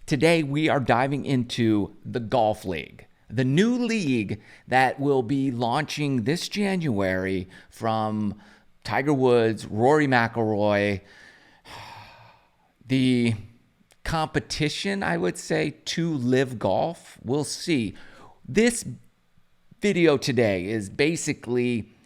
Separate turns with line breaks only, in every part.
Today, we are diving into the Golf League, the new league that will be launching this January from Tiger Woods, Rory McIlroy, the competition, I would say, to live golf. We'll see. This video today is basically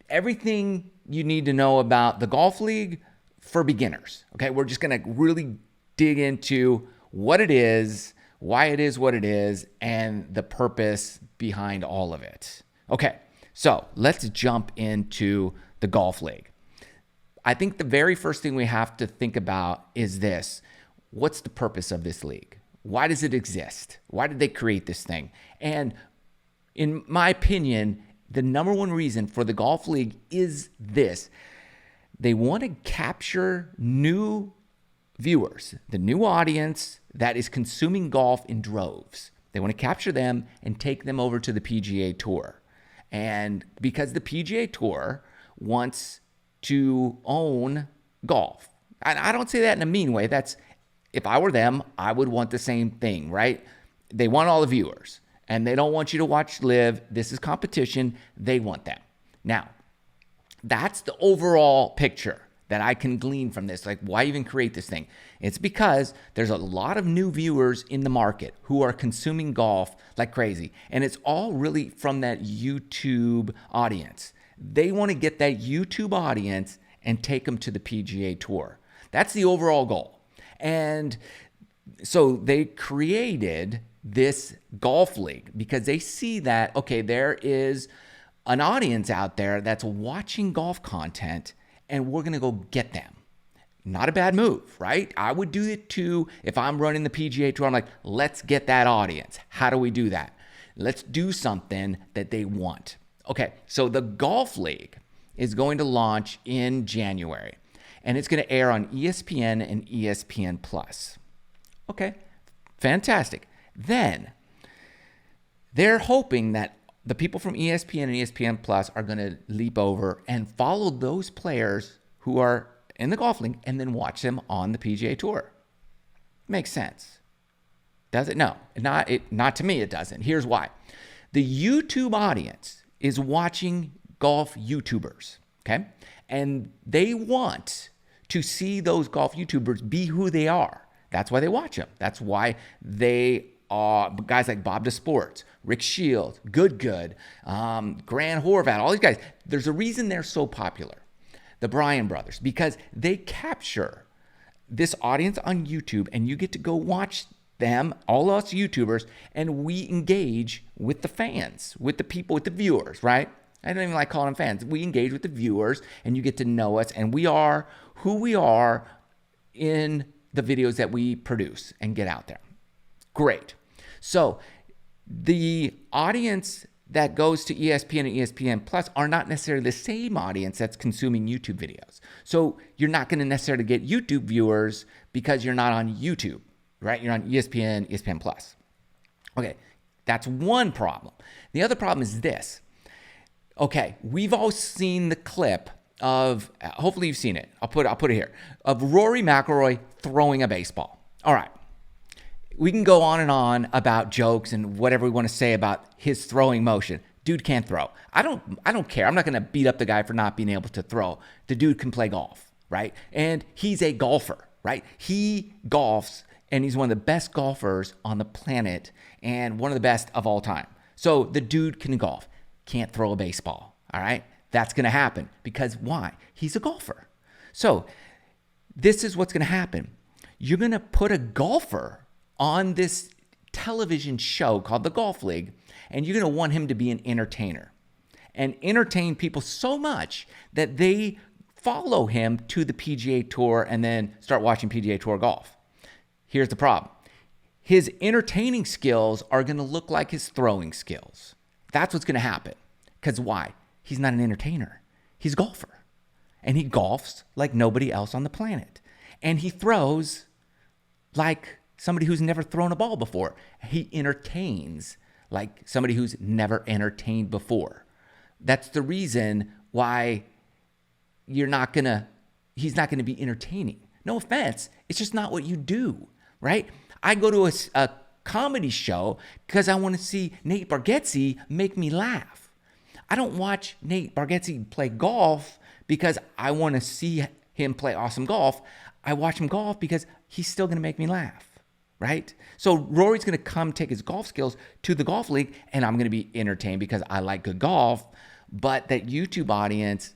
everything you need to know about the Golf League for beginners. Okay, we're just going to really dig into what it is, why it is what it is, and the purpose behind all of it. Okay, so let's jump into the Golf League. I think the very first thing we have to think about is this. What's the purpose of this league? Why does it exist? Why did they create this thing? And in my opinion, the number one reason for the Golf League is this. They want to capture new viewers, the new audience that is consuming golf in droves. They want to capture them and take them over to the PGA Tour. And because the PGA Tour wants to own golf. And I don't say that in a mean way. That's, if I were them, I would want the same thing, right? They want all the viewers and they don't want you to watch live. This is competition. They want them. Now, that's the overall picture that I can glean from this. Like, why even create this thing? It's because there's a lot of new viewers in the market who are consuming golf like crazy. And it's all really from that YouTube audience. They want to get that YouTube audience and take them to the PGA Tour. That's the overall goal. And so they created this Golf League because they see that, okay, there is an audience out there that's watching golf content and we're going to go get them. Not a bad move, right? I would do it too if I'm running the PGA Tour. I'm like, let's get that audience. How do we do that? Let's do something that they want. Okay, so the Golf League is going to launch in January, and it's going to air on ESPN and ESPN Plus. Okay, fantastic. Then they're hoping that the people from ESPN and ESPN Plus are going to leap over and follow those players who are in the Golf League and then watch them on the PGA Tour. Makes sense. Does it? No, not to me it doesn't. Here's why. The YouTube audience is watching golf YouTubers, okay? And they want to see those golf YouTubers be who they are. That's why they watch them. That's why they are guys like Bob DeSports, Rick Shields, Good, Grant Horvat, all these guys. There's a reason they're so popular. The Bryan brothers, because they capture this audience on YouTube and you get to go watch them, all us YouTubers, and we engage with the fans, with the people, with the viewers, right? I don't even like calling them fans. We engage with the viewers and you get to know us and we are who we are in the videos that we produce and get out there. Great. So the audience that goes to ESPN and ESPN Plus are not necessarily the same audience that's consuming YouTube videos. So you're not going to necessarily get YouTube viewers because you're not on YouTube, right? You're on ESPN, ESPN Plus. Okay, that's one problem. The other problem is this. Okay, we've all seen the clip of, hopefully you've seen it. I'll put it here, of Rory McIlroy throwing a baseball. All right. We can go on and on about jokes and whatever we want to say about his throwing motion. Dude can't throw. I don't care. I'm not going to beat up the guy for not being able to throw. The dude can play golf, right? And he's a golfer, right? He golfs and he's one of the best golfers on the planet and one of the best of all time. So the dude can golf, can't throw a baseball, all right? That's going to happen because why? He's a golfer. So this is what's going to happen. You're going to put a golfer on this television show called the Golf League, and you're going to want him to be an entertainer and entertain people so much that they follow him to the PGA Tour and then start watching PGA Tour golf. Here's the problem. His entertaining skills are going to look like his throwing skills. That's what's going to happen. Because why? He's not an entertainer. He's a golfer. And he golfs like nobody else on the planet. And he throws like somebody who's never thrown a ball before. He entertains like somebody who's never entertained before. That's the reason why he's not going to be entertaining. No offense. It's just not what you do, right? I go to a comedy show because I want to see Nate Bargatze make me laugh. I don't watch Nate Bargatze play golf because I want to see him play awesome golf. I watch him golf because he's still going to make me laugh, right? So Rory's going to come take his golf skills to the golf league, and I'm going to be entertained because I like good golf. But that YouTube audience,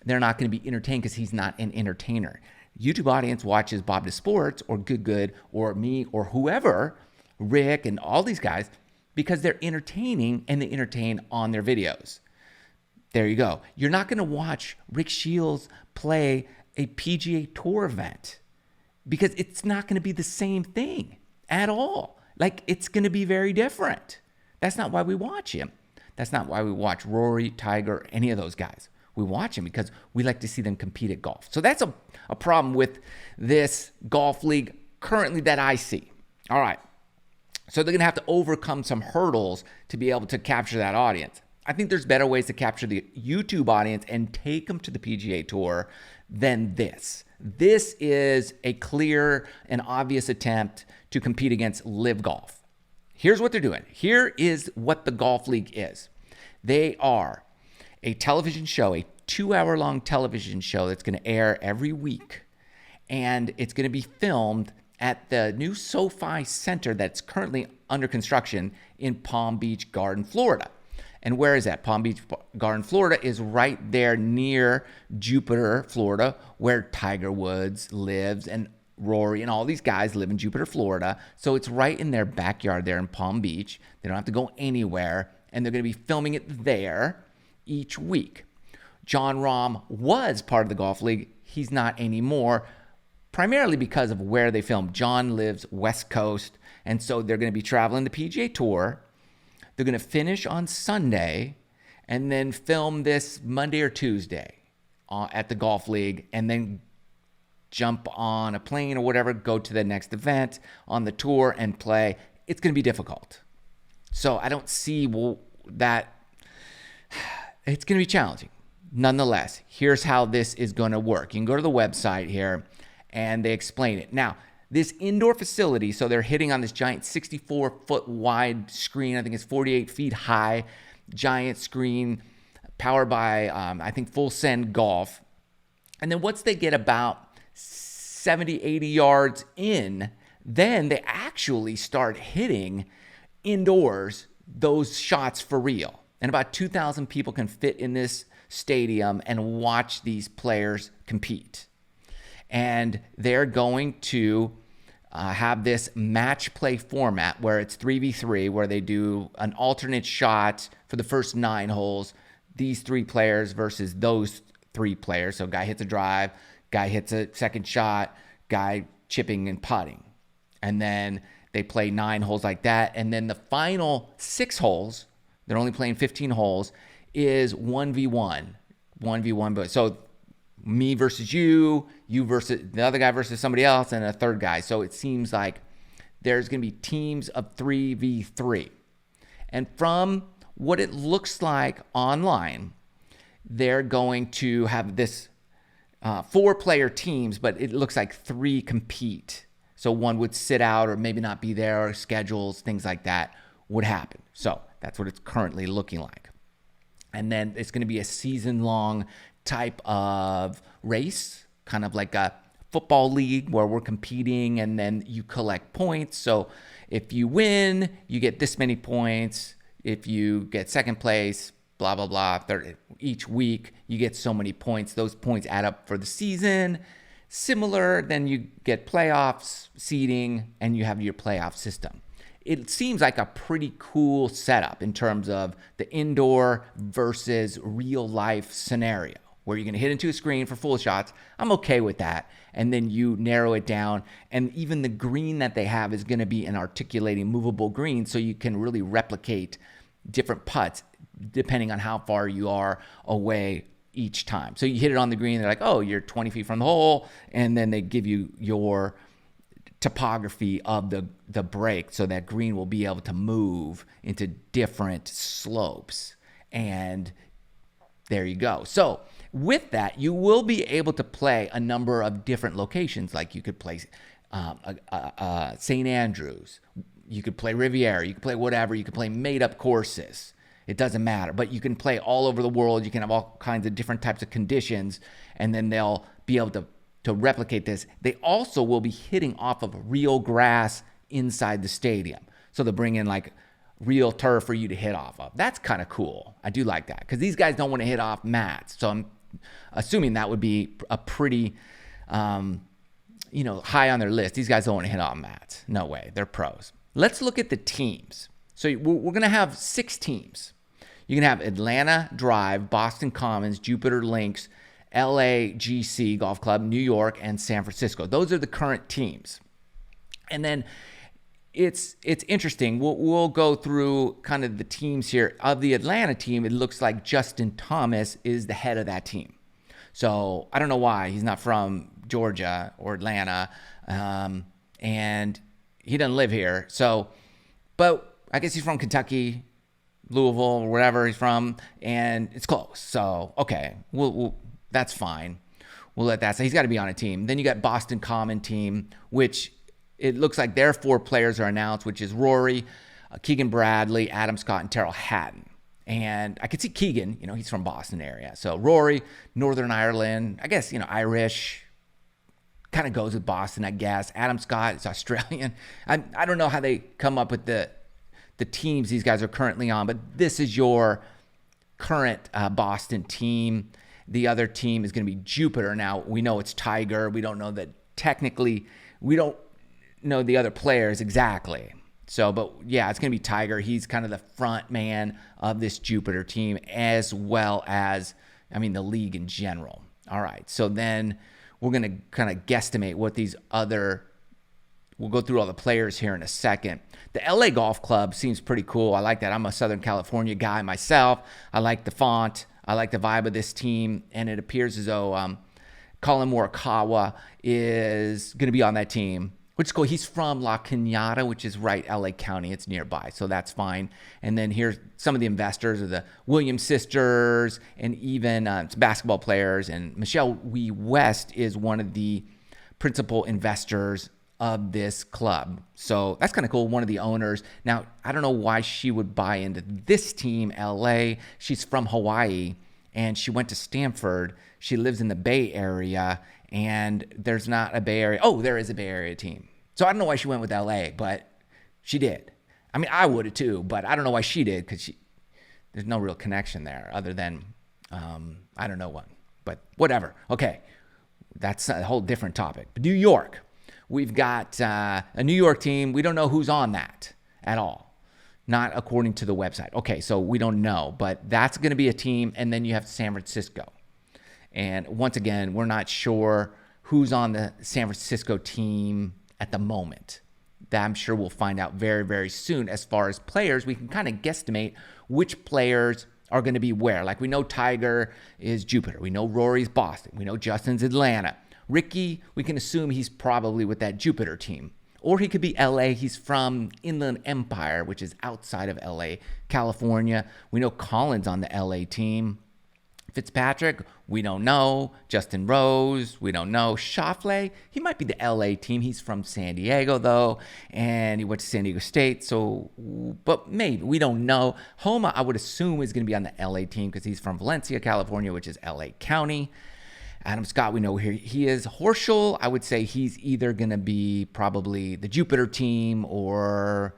they're not going to be entertained because he's not an entertainer. YouTube audience watches Bob to Sports or Good or me or whoever, Rick and all these guys, because they're entertaining and they entertain on their videos. There you go. You're not going to watch Rick Shields play a PGA Tour event because it's not going to be the same thing at all. Like, it's going to be very different. That's not why we watch him. That's not why we watch Rory, Tiger, any of those guys. We watch them because we like to see them compete at golf. So that's a problem with this golf league currently that I see. All right. So they're going to have to overcome some hurdles to be able to capture that audience. I think there's better ways to capture the YouTube audience and take them to the PGA Tour than this. This is a clear and obvious attempt to compete against Live Golf. Here's what they're doing. Here is what the golf league is. They are a television show, a 2-hour-long television show that's going to air every week. And it's going to be filmed at the new SoFi Center that's currently under construction in Palm Beach Garden, Florida. And where is that? Palm Beach Garden, Florida is right there near Jupiter, Florida, where Tiger Woods lives and Rory and all these guys live in Jupiter, Florida. So it's right in their backyard there in Palm Beach. They don't have to go anywhere, and they're going to be filming it there each week. John Rahm was part of the golf league. He's not anymore, primarily because of where they film. John lives West Coast, and so they're going to be traveling the PGA Tour. They're going to finish on Sunday and then film this Monday or Tuesday at the golf league, and then jump on a plane or whatever, go to the next event on the tour and play. It's going to be difficult. So I don't see that. It's going to be challenging. Nonetheless, here's how this is going to work. You can go to the website here, and they explain it. Now, this indoor facility, so they're hitting on this giant 64-foot wide screen. I think it's 48 feet high, giant screen powered by, I think, Full Send Golf. And then once they get about 70, 80 yards in, then they actually start hitting indoors those shots for real. And about 2,000 people can fit in this stadium and watch these players compete. And they're going to have this match play format where it's 3v3, where they do an alternate shot for the first 9 holes. These 3 players versus those 3 players. So guy hits a drive, guy hits a second shot, guy chipping and putting. And then they play 9 holes like that. And then the final 6 holes, they're only playing 15 holes, is 1v1. 1v1. So me versus you versus the other guy versus somebody else, and a third guy. So it seems like there's going to be teams of 3v3. And from what it looks like online, they're going to have this 4-player teams, but it looks like 3 compete. So one would sit out or maybe not be there, or schedules, things like that would happen. So that's what it's currently looking like. And then it's going to be a season-long type of race, kind of like a football league where we're competing and then you collect points. So if you win, you get this many points. If you get second place, blah, blah, blah. Each week, you get so many points. Those points add up for the season. Similar, then you get playoffs, seeding, and you have your playoff system. It seems like a pretty cool setup in terms of the indoor versus real life scenario where you're going to hit into a screen for full shots. I'm okay with that. And then you narrow it down. And even the green that they have is going to be an articulating movable green, so you can really replicate different putts depending on how far you are away each time. So you hit it on the green, they're like, oh, you're 20 feet from the hole. And then they give you your topography of the break, so that green will be able to move into different slopes. And there you go. So with that, you will be able to play a number of different locations. Like you could play St. Andrews. You could play Riviera. You could play whatever. You could play made-up courses. It doesn't matter. But you can play all over the world. You can have all kinds of different types of conditions, and then they'll be able to replicate this. They also will be hitting off of real grass inside the stadium. So they'll bring in like real turf for you to hit off of. That's kind of cool. I do like that because these guys don't want to hit off mats. So I'm assuming that would be a pretty, high on their list. These guys don't want to hit off mats. No way. They're pros. Let's look at the teams. So we're going to have 6 teams. You can have Atlanta Drive, Boston Commons, Jupiter Links, LAGC Golf Club, New York, and San Francisco. Those are the current teams. And then it's interesting. We'll go through kind of the teams here. Of the Atlanta team, it looks like Justin Thomas is the head of that team. So I don't know why. He's not from Georgia or Atlanta, and he doesn't live here. So, but I guess he's from Kentucky, Louisville, or wherever he's from, and it's close. So, okay, we'll that's fine. We'll let that say. He's got to be on a team. Then you got Boston Common team, which it looks like their 4 players are announced, which is Rory, Keegan Bradley, Adam Scott, and Terrell Hatton. And I could see Keegan, he's from Boston area. So Rory, Northern Ireland, I guess, Irish, kind of goes with Boston, I guess. Adam Scott is Australian. I don't know how they come up with the teams these guys are currently on, but this is your current Boston team. The other team is going to be Jupiter. Now, we know it's Tiger. We don't know that technically, we don't know the other players exactly. So, but yeah, it's going to be Tiger. He's kind of the front man of this Jupiter team, as well as, the league in general. All right. So then we're going to kind of guesstimate what these we'll go through all the players here in a second. The LA Golf Club seems pretty cool. I like that. I'm a Southern California guy myself. I like the font. I like the vibe of this team. And it appears as though Colin Morikawa is going to be on that team, which is cool. He's from La Cañada, which is right LA County. It's nearby, so that's fine. And then here's some of the investors are the Williams sisters and even some basketball players. And Michelle Wee West is one of the principal investors of this club. So that's kind of cool. One of the owners. Now, I don't know why she would buy into this team, LA. She's from Hawaii, and she went to Stanford. She lives in the Bay Area, and there's not a Bay Area. Oh, there is a Bay Area team. So I don't know why she went with LA, but she did. I would have too, but I don't know why she did because there's no real connection there other than, I don't know what, but whatever. Okay, that's a whole different topic. New York. We've got a New York team. We don't know who's on that at all, not according to the website. Okay, so we don't know, but that's going to be a team, and then you have San Francisco. And once again, we're not sure who's on the San Francisco team at the moment. That I'm sure we'll find out very, very soon. As far as players, we can kind of guesstimate which players are going to be where. Like we know Tiger is Jupiter. We know Rory's Boston. We know Justin's Atlanta. Ricky, we can assume he's probably with that Jupiter team. Or he could be LA. He's from Inland Empire, which is outside of LA, California. We know Colin's on the LA team. Fitzpatrick, we don't know. Justin Rose, we don't know. Schauffele, he might be the LA team. He's from San Diego, though, and he went to San Diego State. So, but maybe, we don't know. Homa, I would assume, is going to be on the LA team because he's from Valencia, California, which is LA County. Adam Scott, we know here he is. Horschel, I would say he's either going to be probably the Jupiter team or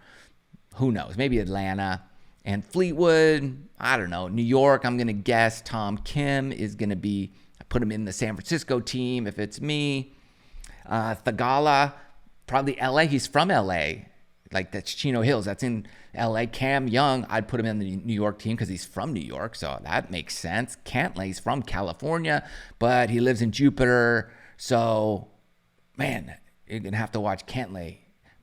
who knows, maybe Atlanta. And Fleetwood, I don't know. New York, I'm going to guess Tom Kim is going to be, I put him in the San Francisco team if it's me. Thagala, probably LA. He's from LA. Like that's Chino Hills. That's in LA. Cam Young, I'd put him in the New York team because he's from New York. So that makes sense. Cantley's from California, but he lives in Jupiter. So, man, you're going to have to watch Cantley.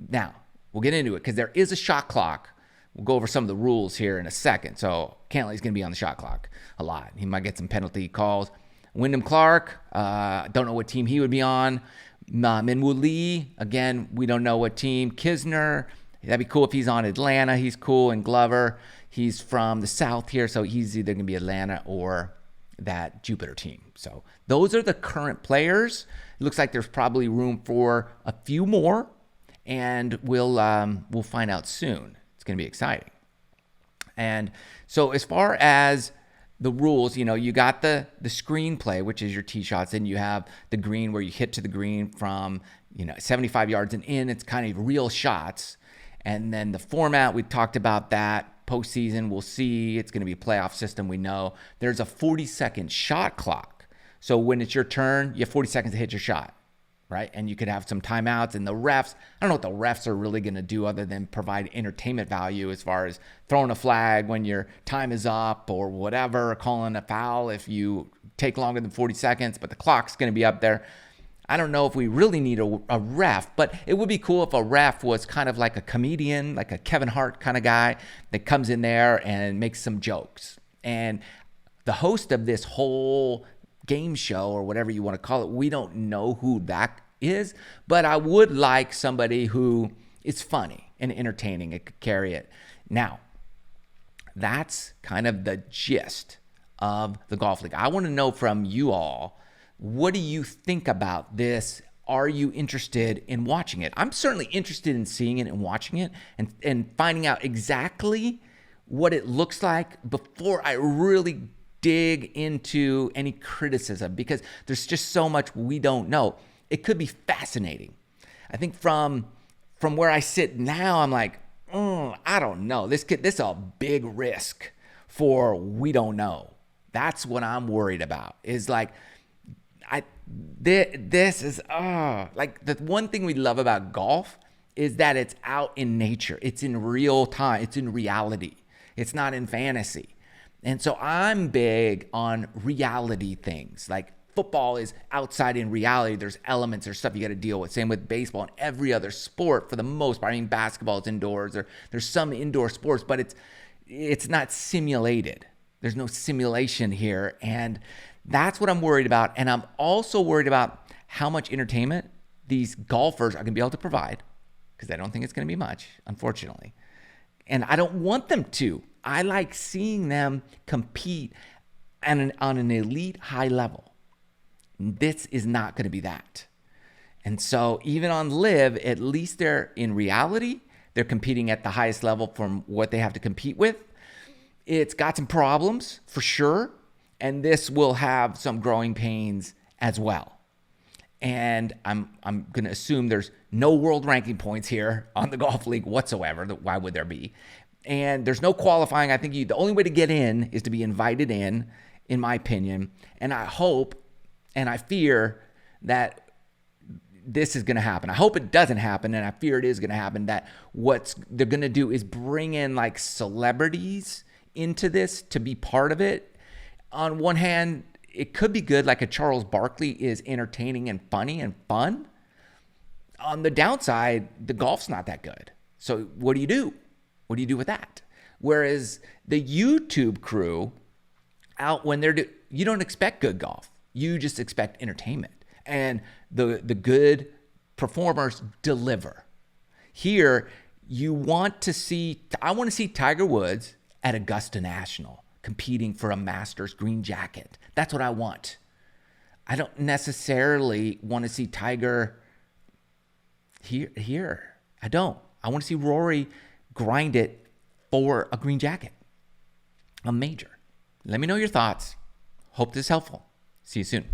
Now, we'll get into it because there is a shot clock. We'll go over some of the rules here in a second. So Cantley's going to be on the shot clock a lot. He might get some penalty calls. Wyndham Clark, don't know what team he would be on. Minwoo Lee, again, we don't know what team. Kisner, that'd be cool if he's on Atlanta. He's cool. And Glover, he's from the South here, so he's either going to be Atlanta or that Jupiter team. So those are the current players. It looks like there's probably room for a few more, and we'll find out soon. It's going to be exciting. And so as far as the rules, you got the screenplay, which is your tee shots, and you have the green where you hit to the green from 75 yards and in. It's kind of real shots. And then the format, we talked about that. Postseason, we'll see. It's going to be a playoff system. We know there's a 40-second shot clock. So when it's your turn, you have 40 seconds to hit your shot, right? And you could have some timeouts. And the refs, I don't know what the refs are really going to do other than provide entertainment value as far as throwing a flag when your time is up or whatever, or calling a foul if you take longer than 40 seconds, but the clock's going to be up there. I don't know if we really need a ref, but it would be cool if a ref was kind of like a comedian, like a Kevin Hart kind of guy that comes in there and makes some jokes. And the host of this whole game show, or whatever you want to call it, we don't know who that is, but I would like somebody who is funny and entertaining and could carry it. Now, that's kind of the gist of the golf league. I want to know from you all, what do you think about this? Are you interested in watching it? I'm certainly interested in seeing it and watching it and finding out exactly what it looks like before I really dig into any criticism, because there's just so much we don't know. It could be fascinating. I think from where I sit now, I'm like, I don't know. This is a big risk for we don't know. That's what I'm worried about. Is like, this is like the one thing we love about golf is that it's out in nature. It's in real time. It's in reality. It's not in fantasy. And so I'm big on reality things. Like football is outside in reality. There's elements, there's stuff you got to deal with. Same with baseball and every other sport for the most part. I mean, basketball is indoors. There's some indoor sports, but it's not simulated. There's no simulation here. And that's what I'm worried about. And I'm also worried about how much entertainment these golfers are going to be able to provide, because I don't think it's going to be much, unfortunately. And I don't want them to. I like seeing them compete on an elite high level. This is not going to be that. And so even on Live, at least they're in reality, they're competing at the highest level from what they have to compete with. It's got some problems for sure. And this will have some growing pains as well. And I'm going to assume there's no world ranking points here on the golf league whatsoever. Why would there be? And there's no qualifying. I think the only way to get in is to be invited in my opinion. And I hope and I fear that this is going to happen. I hope it doesn't happen, and I fear it is going to happen, that what they're going to do is bring in like celebrities into this to be part of it. On one hand, it could be good, like a Charles Barkley is entertaining and funny and fun. On the downside, the golf's not that good. So what do you do? What do you do with that? Whereas the YouTube crew, out when you don't expect good golf. You just expect entertainment. And the good performers deliver. Here, I want to see Tiger Woods at Augusta National, competing for a Masters green jacket. That's what I want. I don't necessarily want to see Tiger here. I don't. I want to see Rory grind it for a green jacket, a major. Let me know your thoughts. Hope this is helpful. See you soon.